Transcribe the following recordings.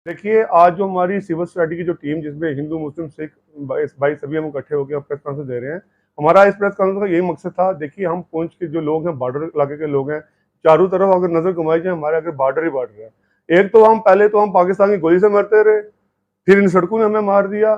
देखिए, आज जो हमारी सिविल सोसाइटी की जो टीम, जिसमें हिंदू, मुस्लिम, सिख भाई सभी हम इकट्ठे होकर प्रेस कॉन्फ्रेंस दे रहे हैं। हमारा इस प्रेस कॉन्फ्रेंस का यही मकसद था। देखिए, हम पुंछ के जो लोग हैं, बॉर्डर इलाके के लोग हैं, चारों तरफ अगर नजर घुमाई जाए, हमारे अगर बॉर्डर ही बॉर्डर है। एक तो हम पहले तो हम पाकिस्तान की गोली से मरते रहे, फिर इन सड़कों ने हमें मार दिया।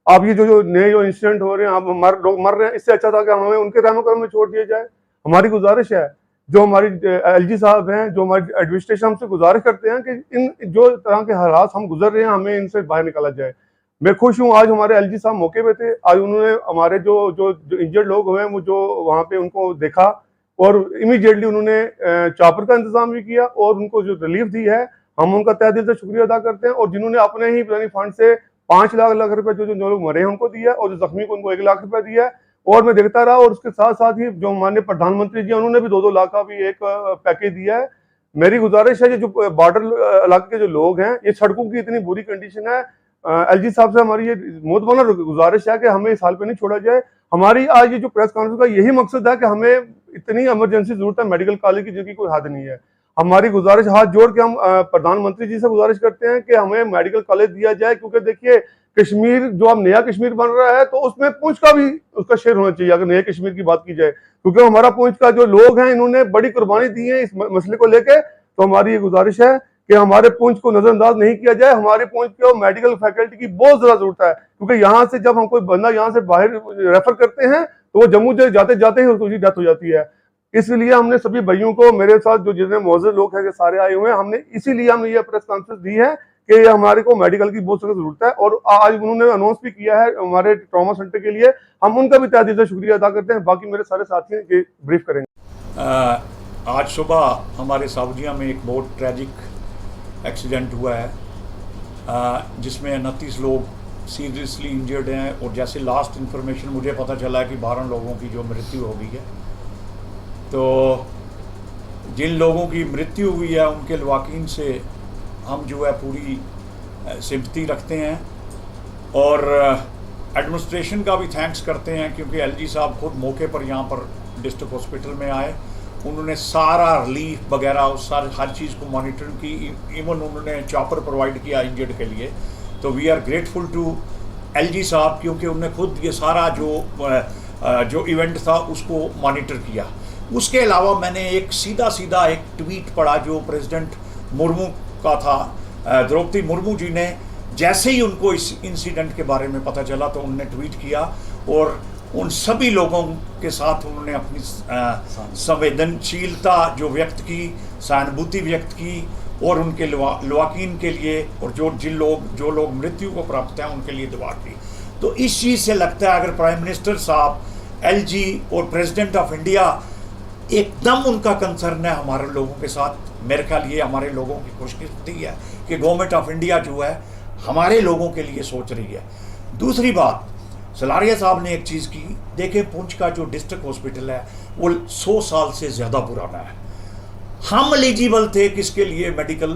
अब ये जो नए जो इंसिडेंट हो रहे हैं, अब लोग मर रहे हैं, इससे अच्छा था कि हमें उनके रहमो करम में छोड़ दिया जाए। हमारी गुजारिश है, जो हमारी एलजी साहब हैं, जो हमारी एडमिनिस्ट्रेशन, हमसे गुजारिश करते हैं कि इन जो तरह के हालात हम गुजर रहे हैं, हमें इनसे बाहर निकाला जाए। मैं खुश हूँ, आज हमारे एलजी साहब मौके पे थे। आज उन्होंने हमारे जो इंजर्ड लोग हुए हैं, वो जो वहाँ पे उनको देखा और इमीडिएटली उन्होंने चॉपर का इंतजाम भी किया और उनको जो रिलीफ दी है, हम उनका तहे दिल से शुक्रिया अदा करते हैं। और जिन्होंने अपने ही प्लानिंग फंड से 5 लाख रुपए जो लोग मरे हैं उनको दिया, और जो जख्मी को उनको 1 लाख रुपए दिया। और मैं देखता रहा, और उसके साथ साथ ही जो माननीय प्रधानमंत्री जी, उन्होंने भी 2-2 लाख का भी एक पैकेज दिया है। मेरी गुजारिश है, ये जो बॉर्डर इलाके के जो लोग हैं, ये सड़कों की इतनी बुरी कंडीशन है, एलजी साहब से हमारी ये मोहतबाना गुजारिश है कि हमें इस हाल पे नहीं छोड़ा जाए। हमारी आज ये जो प्रेस कॉन्फ्रेंस का यही मकसद है कि हमें इतनी इमरजेंसी जरूरत है मेडिकल कॉलेज की, जिनकी कोई हद नहीं है। हमारी गुजारिश, हाथ जोड़ के हम प्रधानमंत्री जी से गुजारिश करते हैं कि हमें मेडिकल कॉलेज दिया जाए, क्योंकि देखिए, कश्मीर जो अब नया कश्मीर बन रहा है, तो उसमें पुंछ का भी उसका शेयर होना चाहिए, अगर नए कश्मीर की बात की जाए। क्योंकि हमारा पुंछ का जो लोग हैं, इन्होंने बड़ी कुर्बानी दी है इस मसले को लेके। तो हमारी ये गुजारिश है कि हमारे पुंछ को नजरअंदाज नहीं किया जाए। हमारे पुंछ को मेडिकल फैकल्टी की बहुत ज्यादा जरूरत है, क्योंकि यहाँ से जब हम कोई बंदा यहाँ से बाहर रेफर करते हैं, तो वो जम्मू जाते जाते ही उसकी डेथ हो जाती है। इसलिए हमने सभी भाइयों को, मेरे साथ जो जितने मौजूद लोग हैं, सारे आए हुए हैं, हमने इसीलिए हमने ये प्रेस कॉन्फ्रेंस दी है कि हमारे को मेडिकल की बहुत सख्त जरूरत है। और आज उन्होंने अनाउंस भी किया है हमारे ट्रॉमा सेंटर के लिए, हम उनका भी तहे दिल से शुक्रिया अदा करते हैं। बाकी मेरे सारे साथी हैं कि ब्रीफ करेंगे। आज सुबह हमारे सावजिया में एक बहुत ट्रैजिक एक्सीडेंट हुआ है, जिसमें 29 लोग सीरियसली इंजर्ड हैं। और जैसे लास्ट इंफॉर्मेशन मुझे पता चला है कि 12 लोगों की जो मृत्यु हो गई है। तो जिन लोगों की मृत्यु हुई है, उनके लवाकिन से हम जो है पूरी सिंपैथी रखते हैं, और एडमिनिस्ट्रेशन का भी थैंक्स करते हैं, क्योंकि एलजी साहब खुद मौके पर यहाँ पर डिस्ट्रिक्ट हॉस्पिटल में आए। उन्होंने सारा रिलीफ वगैरह हर चीज़ को मॉनिटर की। इवन उन्होंने चॉपर प्रोवाइड किया इंजर्ड के लिए। तो we are grateful to LG साहब, क्योंकि उन्होंने खुद ये सारा जो इवेंट था उसको मॉनिटर किया। उसके अलावा मैंने एक सीधा एक ट्वीट पढ़ा जो प्रेसिडेंट मुर्मू का था। द्रौपदी मुर्मू जी ने जैसे ही उनको इस इंसिडेंट के बारे में पता चला, तो उन्होंने ट्वीट किया और उन सभी लोगों के साथ उन्होंने अपनी संवेदनशीलता जो व्यक्त की, सहानुभूति व्यक्त की, और उनके लवाकिन के लिए, और जो लोग मृत्यु को प्राप्त हैं उनके लिए दुआ की। तो इस चीज़ से लगता है, अगर प्राइम मिनिस्टर साहब, एलजी और प्रेसिडेंट ऑफ इंडिया एकदम उनका कंसर्न है हमारे लोगों के साथ, मेरे ख्याल ये हमारे लोगों की खुशकिस्मती है कि गवर्नमेंट ऑफ इंडिया जो है हमारे लोगों के लिए सोच रही है। दूसरी बात, सलारिया साहब ने एक चीज़ की, देखें पुंछ का जो डिस्ट्रिक्ट हॉस्पिटल है वो 100 साल से ज़्यादा पुराना है। हम एलिजिबल थे किसके लिए, मेडिकल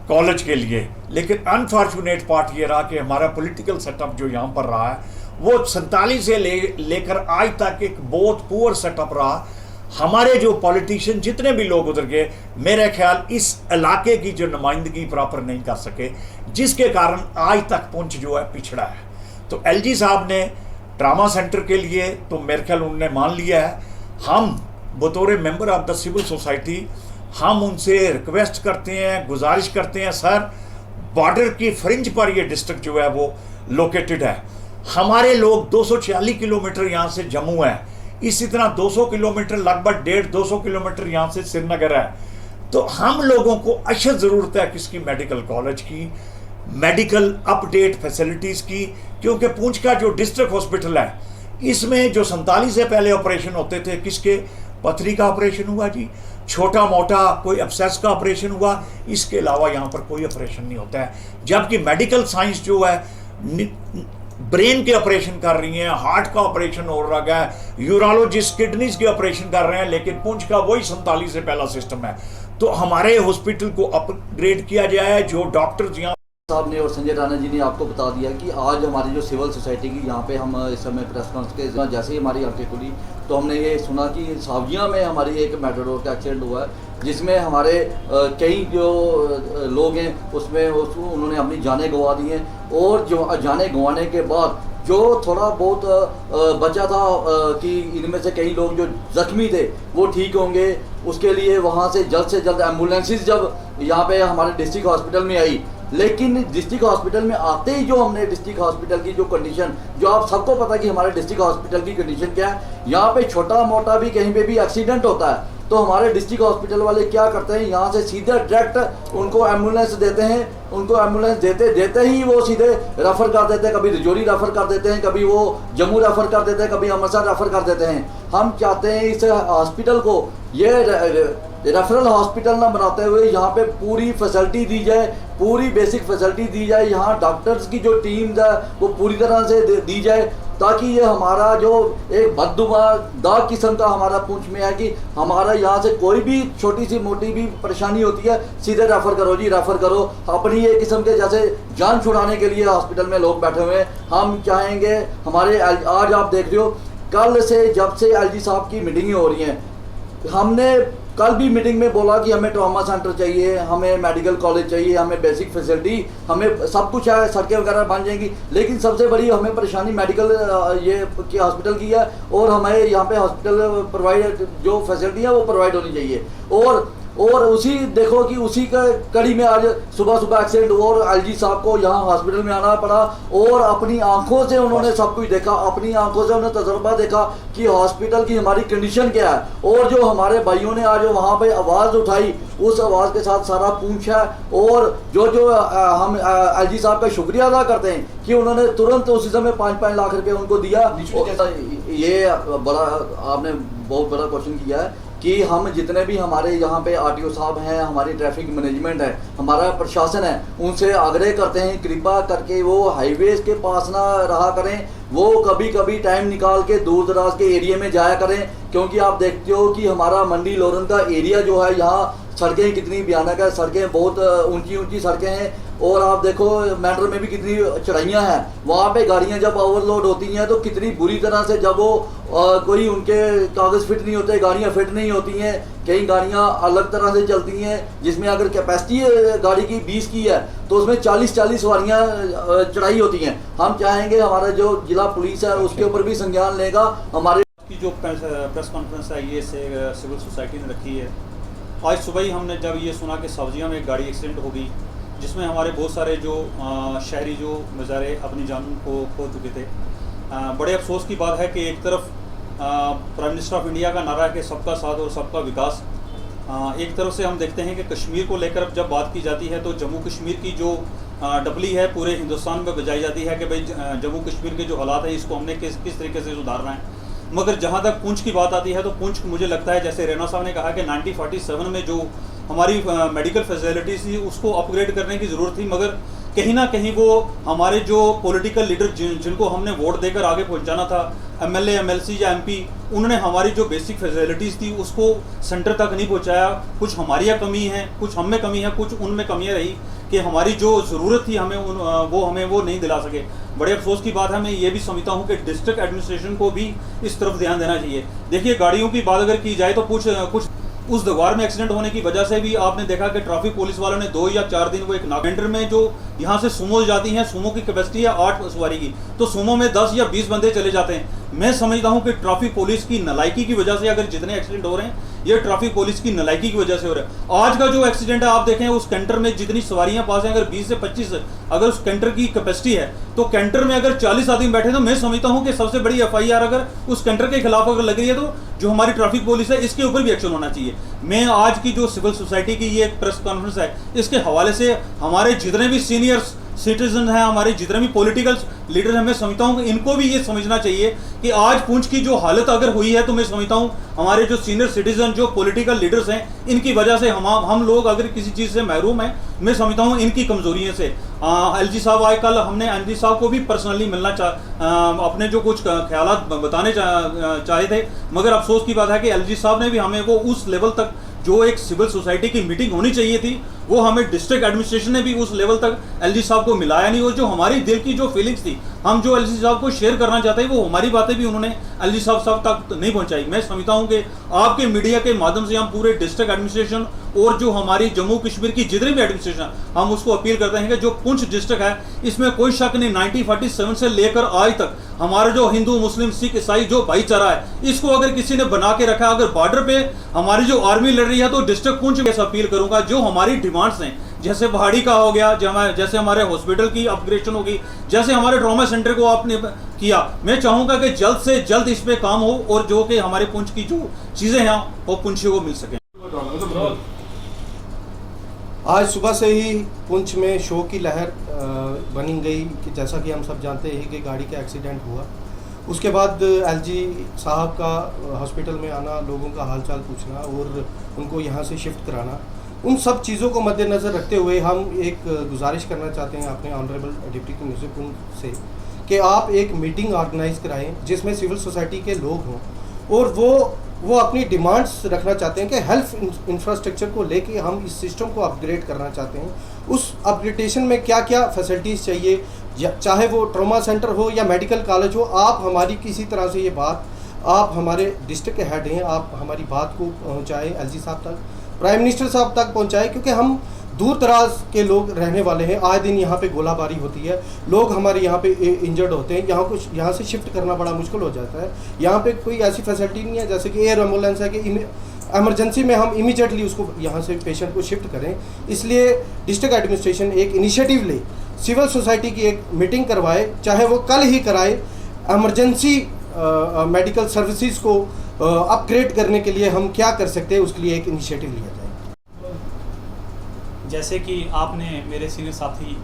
कॉलेज के लिए, लेकिन अनफॉर्चुनेट पार्ट ये रहा कि हमारा पॉलिटिकल सेटअप जो यहाँ पर रहा है वो 47 से लेकर आज तक एक बहुत पुअर सेटअप रहा। हमारे जो पॉलिटिशियन जितने भी लोग उधर गए, मेरे ख्याल इस इलाके की जो नुमाइंदगी प्रॉपर नहीं कर सके, जिसके कारण आज तक पुंछ जो है पिछड़ा है। तो एलजी साहब ने ट्रामा सेंटर के लिए तो मेरे ख्याल उन्होंने मान लिया है। हम बतौर member of the civil society हम उनसे रिक्वेस्ट करते हैं, गुजारिश करते हैं, सर बॉर्डर की फ्रिंज पर ये डिस्ट्रिक्ट जो है वो लोकेटेड है। हमारे लोग 246 किलोमीटर यहाँ से जम्मू है, इसी तरह 200 किलोमीटर, लगभग 150-200 किलोमीटर यहाँ से श्रीनगर है। तो हम लोगों को अशद ज़रूरत है किसकी, मेडिकल कॉलेज की, मेडिकल अपडेट फैसिलिटीज़ की, क्योंकि पुंछ का जो डिस्ट्रिक्ट हॉस्पिटल है इसमें जो 47 से पहले ऑपरेशन होते थे, किसके, पथरी का ऑपरेशन हुआ जी, छोटा मोटा कोई अपसेस का ऑपरेशन हुआ, इसके अलावा यहाँ पर कोई ऑपरेशन नहीं होता है। जबकि मेडिकल साइंस जो है ब्रेन के ऑपरेशन कर रही हैं, हार्ट का ऑपरेशन हो रहा है, यूरोलॉजिस्ट किडनीज के ऑपरेशन कर रहे हैं, लेकिन पुंछ का वही 47 से पहला सिस्टम है। तो हमारे हॉस्पिटल को अपग्रेड किया जाए, जो डॉक्टर्स यहाँ साहब ने और संजय राणा जी ने आपको बता दिया कि आज हमारी जो सिविल सोसाइटी की यहाँ पे हम इस समय प्रेस कॉन्फ्रेंस के जैसे ही हमारी आंखें खुली तो हमने ये सुना कि सावजिया में हमारी एक मेटाडोर का एक्सीडेंट हुआ है जिसमें हमारे कई जो लोग हैं उसमें उन्होंने अपनी जानें गंवा दी हैं और जो जानें गंवाने के बाद जो थोड़ा बहुत बचा था कि इनमें से कई लोग जो जख्मी थे वो ठीक होंगे उसके लिए वहाँ से जल्द एम्बुलेंसेस जब यहाँ पे हमारे डिस्ट्रिक्ट हॉस्पिटल में आई, लेकिन डिस्ट्रिक्ट हॉस्पिटल में आते ही जो हमने डिस्ट्रिक्ट हॉस्पिटल की जो कंडीशन, जो आप सबको पता है कि हमारे डिस्ट्रिक्ट हॉस्पिटल की कंडीशन क्या है, यहाँ पे छोटा मोटा भी कहीं पे भी एक्सीडेंट होता है तो हमारे डिस्ट्रिक्ट हॉस्पिटल वाले क्या करते हैं, यहाँ से सीधे डायरेक्ट उनको एम्बुलेंस देते हैं, उनको एम्बुलेंस देते ही वो सीधे रेफ़र कर देते हैं, कभी रजौरी रेफ़र कर देते हैं, कभी वो जम्मू रेफ़र कर देते हैं, कभी अमृतसर रेफ़र कर देते हैं। हम चाहते हैं इस हॉस्पिटल को ये रेफरल हॉस्पिटल ना बनाते हुए यहाँ पे पूरी फैसिलिटी दी जाए, पूरी बेसिक फैसिलिटी दी जाए, यहाँ डॉक्टर्स की जो टीम है वो पूरी तरह से दी जाए ताकि ये हमारा जो एक बददुआ दाग किस्म का हमारा पूंछ में है कि हमारा यहाँ से कोई भी छोटी सी मोटी भी परेशानी होती है सीधे रेफ़र करो जी, रेफ़र करो। अपनी एक किस्म के जैसे जान छुड़ाने के लिए हॉस्पिटल में लोग बैठे हुए हैं। हम चाहेंगे हमारे आज आप देख रहे हो कल से जब से एलजी साहब की मीटिंगें हो रही हैं, हमने कल भी मीटिंग में बोला कि हमें ट्रॉमा सेंटर चाहिए, हमें मेडिकल कॉलेज चाहिए, हमें बेसिक फैसिलिटी, हमें सब कुछ है, सड़कें वगैरह बन जाएंगी, लेकिन सबसे बड़ी हमें परेशानी मेडिकल ये की हॉस्पिटल की है और हमें यहाँ पे हॉस्पिटल प्रोवाइड जो फैसिलिटी है वो प्रोवाइड होनी चाहिए। और उसी देखो कि उसी का कड़ी में आज सुबह एक्सीडेंट हुआ और एलजी साहब को यहाँ हॉस्पिटल में आना पड़ा और अपनी आंखों से उन्होंने सब कुछ देखा, अपनी आंखों से उन्होंने तजुर्बा देखा कि हॉस्पिटल की हमारी कंडीशन क्या है। और जो हमारे भाइयों ने आज वहाँ पे आवाज़ उठाई उस आवाज़ के साथ सारा पूछा और जो हम एलजी साहब का शुक्रिया अदा करते हैं कि उन्होंने तुरंत उसी समय 5-5 लाख रुपये उनको दिया। ये बड़ा आपने बहुत बड़ा क्वेश्चन किया है कि हम जितने भी हमारे यहाँ पे आरटीओ साहब हैं, हमारी ट्रैफिक मैनेजमेंट है, हमारा प्रशासन है, उनसे आग्रह करते हैं कृपा करके वो हाईवेज के पास ना रहा करें, वो कभी कभी टाइम निकाल के दूर दराज के एरिया में जाया करें, क्योंकि आप देखते हो कि हमारा मंडी लोरन का एरिया जो है यहाँ सड़कें कितनी भयानक है, सड़कें बहुत ऊंची सड़कें हैं और आप देखो मैंड्रो में भी कितनी चढ़ाइयाँ हैं, वहाँ पे गाड़ियाँ जब ओवरलोड होती हैं तो कितनी बुरी तरह से जब वो कोई उनके कागज़ फिट नहीं होते, गाड़ियाँ फिट नहीं होती हैं, कई गाड़ियाँ अलग तरह से चलती हैं जिसमें अगर कैपेसिटी गाड़ी की 20 की है तो उसमें 40 सवारियाँ चढ़ाई होती हैं। हम चाहेंगे हमारा जो जिला पुलिस है उसके ऊपर भी संज्ञान लेगा। हमारे की जो प्रेस कॉन्फ्रेंस है ये सिविल सोसाइटी ने रखी है। आज सुबह ही हमने जब ये सुना कि सावजिया में एक गाड़ी एक्सीडेंट हो गई जिसमें हमारे बहुत सारे जो शहरी जो बेचारे अपनी जान को खो चुके थे, बड़े अफसोस की बात है कि एक तरफ प्राइम मिनिस्टर ऑफ इंडिया का नारा है कि सबका साथ और सबका विकास, एक तरफ से हम देखते हैं कि कश्मीर को लेकर जब बात की जाती है तो जम्मू कश्मीर की जो डबली है पूरे हिंदुस्तान में बजाई जाती है कि भाई जम्मू कश्मीर के जो हालात हैं इसको हमने किस तरीके से सुधारना है। मगर जहाँ तक पुंछ की बात आती है तो पुंछ मुझे लगता है जैसे रैना साहब ने कहा कि 1947 में जो हमारी मेडिकल फैसिलिटीज़ थी उसको अपग्रेड करने की ज़रूरत थी, मगर कहीं ना कहीं वो हमारे जो पॉलिटिकल लीडर जिनको हमने वोट देकर आगे पहुंचाना था, एमएलए एमएलसी या एमपी, उन्होंने हमारी जो बेसिक फैसिलिटीज़ थी उसको सेंटर तक नहीं पहुंचाया। कुछ हमारी कमी है, कुछ हम में कमी है, कुछ उनमें कमियां रही कि हमारी जो ज़रूरत थी हमें वो नहीं दिला सके। बड़े अफसोस की बात है, मैं ये भी समझता हूँ कि डिस्ट्रिक्ट एडमिनिस्ट्रेशन को भी इस तरफ ध्यान देना चाहिए। देखिए गाड़ियों की बात अगर की जाए तो कुछ उस दरबार में एक्सीडेंट होने की वजह से भी आपने देखा कि ट्रैफिक पुलिस वालों ने 2 या 4 दिन वो एक नागेंद्र में जो यहाँ से सुमो जाती हैं, सुमो की कैपेसिटी है 8 सवारी की, तो सुमो में 10 या 20 बंदे चले जाते हैं। मैं समझता हूँ कि ट्रैफिक पुलिस की नलायकी की वजह से अगर जितने एक्सीडेंट हो रहे हैं ये ट्रैफिक पुलिस की नलायकी की वजह से हो रहा है। आज का जो एक्सीडेंट है आप देखें उस कैंटर में जितनी सवारियां पास हैं, अगर 20 से 25 अगर उस कैंटर की कैपेसिटी है तो कैंटर में अगर 40 आदमी बैठे तो मैं समझता हूं कि सबसे बड़ी एफआईआर अगर उस कैंटर के खिलाफ अगर लग रही है तो जो हमारी ट्रैफिक पुलिस है इसके ऊपर भी एक्शन होना चाहिए। मैं आज की जो सिविल सोसाइटी की ये प्रेस कॉन्फ्रेंस है इसके हवाले से हमारे जितने भी सीनियर सिटीजन हैं, हमारे जितने भी पॉलिटिकल लीडर हैं, मैं समझता हूं कि इनको भी ये समझना चाहिए कि आज पुंछ की जो हालत अगर हुई है तो मैं समझता हूं हमारे जो सीनियर सिटीजन जो पॉलिटिकल लीडर्स हैं इनकी वजह से हम लोग अगर किसी चीज़ से महरूम हैं, मैं समझता हूं इनकी कमजोरियों से। एलजी साहब आए, कल हमने एलजी साहब को भी पर्सनली मिलना अपने जो कुछ ख्यालात बताने चाहे थे, मगर अफसोस की बात है कि एलजी साहब ने भी हमें वो उस लेवल तक जो एक सिविल सोसाइटी की मीटिंग होनी चाहिए थी वो हमें डिस्ट्रिक्ट एडमिनिस्ट्रेशन ने भी उस लेवल तक एलजी साहब को मिलाया नहीं, और जो हमारी दिल की जो फीलिंग्स थी, हम जो एलजी साहब को शेयर करना चाहते हैं, वो हमारी बातें भी उन्होंने एलजी साहब तक नहीं पहुंचाई। मैं समझता हूं कि आपके मीडिया के माध्यम से हम पूरे डिस्ट्रिक्ट एडमिनिस्ट्रेशन और जो हमारी जम्मू कश्मीर की जितनी भी एडमिनिस्ट्रेशन, हम उसको अपील करते हैं कि जो पुंछ डिस्ट्रिक्ट है, इसमें कोई शक नहीं 1947 से लेकर आज तक हमारे जो हिंदू मुस्लिम सिख ईसाई जो भाईचारा है, इसको अगर किसी ने बना के रखा, अगर बॉर्डर पे हमारी जो आर्मी लड़ रही है, तो डिस्ट्रिक्ट पुंछ में अपील करूंगा, जो हमारी डिमांड्स हैं, जैसे पहाड़ी का हो गया, जैसे हमारे हॉस्पिटल की अपग्रेडेशन होगी, जैसे हमारे ट्रॉमा सेंटर को आपने किया, मैं चाहूंगा कि जल्द से जल्द इस पे काम हो और जो कि हमारे पुंछ की जो चीजें हैं वो पुंछियों को मिल सके। आज सुबह से ही पुंछ में शोक की लहर बनी गई कि जैसा कि हम सब जानते हैं कि गाड़ी का एक्सीडेंट हुआ, उसके बाद एलजी साहब का हॉस्पिटल में आना, लोगों का हालचाल पूछना और उनको यहाँ से शिफ्ट कराना, उन सब चीज़ों को मद्देनज़र रखते हुए हम एक गुजारिश करना चाहते हैं अपने ऑनरेबल डिप्टी कमिश्नर पुंछ से कि आप एक मीटिंग ऑर्गेनाइज कराएं जिसमें सिविल सोसाइटी के लोग हों और वो अपनी डिमांड्स रखना चाहते हैं कि हेल्थ इंफ्रास्ट्रक्चर को लेके हम इस सिस्टम को अपग्रेड करना चाहते हैं। उस अपग्रेडेशन में क्या क्या फैसिलिटीज़ चाहिए, चाहे वो ट्रॉमा सेंटर हो या मेडिकल कॉलेज हो, आप हमारी किसी तरह से ये बात, आप हमारे डिस्ट्रिक्ट के हेड हैं, आप हमारी बात को पहुँचाएँ एलजी साहब तक, प्राइम मिनिस्टर साहब तक पहुँचाएँ, क्योंकि हम दूर दराज के लोग रहने वाले हैं। आए दिन यहाँ पे गोलाबारी होती है, लोग हमारे यहाँ पे इंजर्ड होते हैं, यहाँ से शिफ्ट करना बड़ा मुश्किल हो जाता है। यहाँ पे कोई ऐसी फैसिलिटी नहीं है जैसे कि एयर एम्बुलेंस है कि एमरजेंसी में हम इमीडिएटली उसको यहाँ से पेशेंट को शिफ्ट करें। इसलिए डिस्ट्रिक्ट एडमिनिस्ट्रेशन एक इनिशिएटिव ले, सिविल सोसाइटी की एक मीटिंग करवाए, चाहे वो कल ही कराए, एमरजेंसी मेडिकल सर्विसेज को अपग्रेड करने के लिए हम क्या कर सकते हैं उसके लिए एक इनिशिएटिव लिया जाए। जैसे कि आपने मेरे सीनियर साथी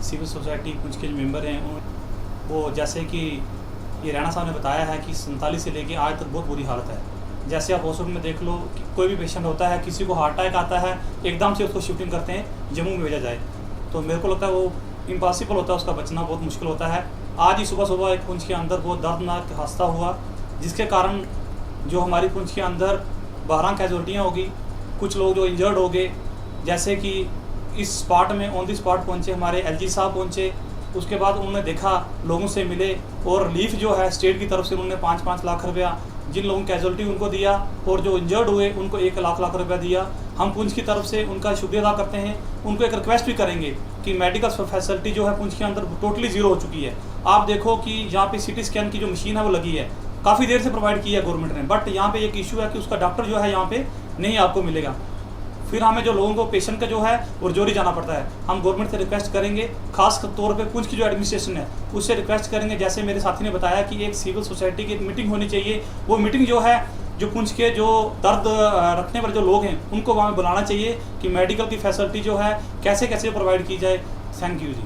सिविल सोसाइटी पुंछ के जो मेंबर हैं, वो जैसे कि ये राणा साहब ने बताया है कि 47 से लेके आज तक बहुत बुरी हालत है। जैसे आप हॉस्पिटल में देख लो कि कोई भी पेशेंट होता है, किसी को हार्ट अटैक आता है, एकदम से उसको शिफ्टिंग करते हैं, जम्मू में भेजा जाए, तो मेरे को लगता है वो इम्पॉसिबल होता है, उसका बचना बहुत मुश्किल होता है। आज ही सुबह सुबह एक पुंछ के अंदर बहुत दर्दनाक हादसा हुआ, जिसके कारण जो हमारी पुंछ के अंदर 12 कैजुअल्टियाँ होगी, कुछ लोग जो इंजर्ड हो गए। जैसे कि इस स्पॉट में ऑन दी स्पॉट पहुंचे हमारे एलजी साहब पहुंचे, उसके बाद उन्होंने देखा, लोगों से मिले और रिलीफ जो है स्टेट की तरफ से उन्होंने 5-5 लाख रुपया जिन लोगों की कैजुअल्टी उनको दिया और जो इंजर्ड हुए उनको 1 लाख रुपया दिया। हम पुंछ की तरफ से उनका शुक्रिया अदा करते हैं। उनको एक रिक्वेस्ट भी करेंगे कि मेडिकल फैसिलिटी जो है पुंछ के अंदर टोटली ज़ीरो हो चुकी है। आप देखो कि यहाँ पे CT स्कैन की जो मशीन है वो लगी है, काफ़ी देर से प्रोवाइड की है गवर्नमेंट ने, बट यहाँ पे एक इशू है कि उसका डॉक्टर जो है यहाँ पे नहीं आपको मिलेगा। फिर हमें जो लोगों को पेशेंट का जो है उरजोरी जाना पड़ता है। हम गवर्नमेंट से रिक्वेस्ट करेंगे, खास तौर पे पुंछ की जो एडमिनिस्ट्रेशन है उससे रिक्वेस्ट करेंगे, जैसे मेरे साथी ने बताया कि एक सिविल सोसाइटी की एक मीटिंग होनी चाहिए। वो मीटिंग जो है, जो पुंछ के जो दर्द रखने वाले जो लोग हैं उनको वहाँ बुलाना चाहिए कि मेडिकल की फैसिलिटी जो है कैसे कैसे प्रोवाइड की जाए। Thank you ji.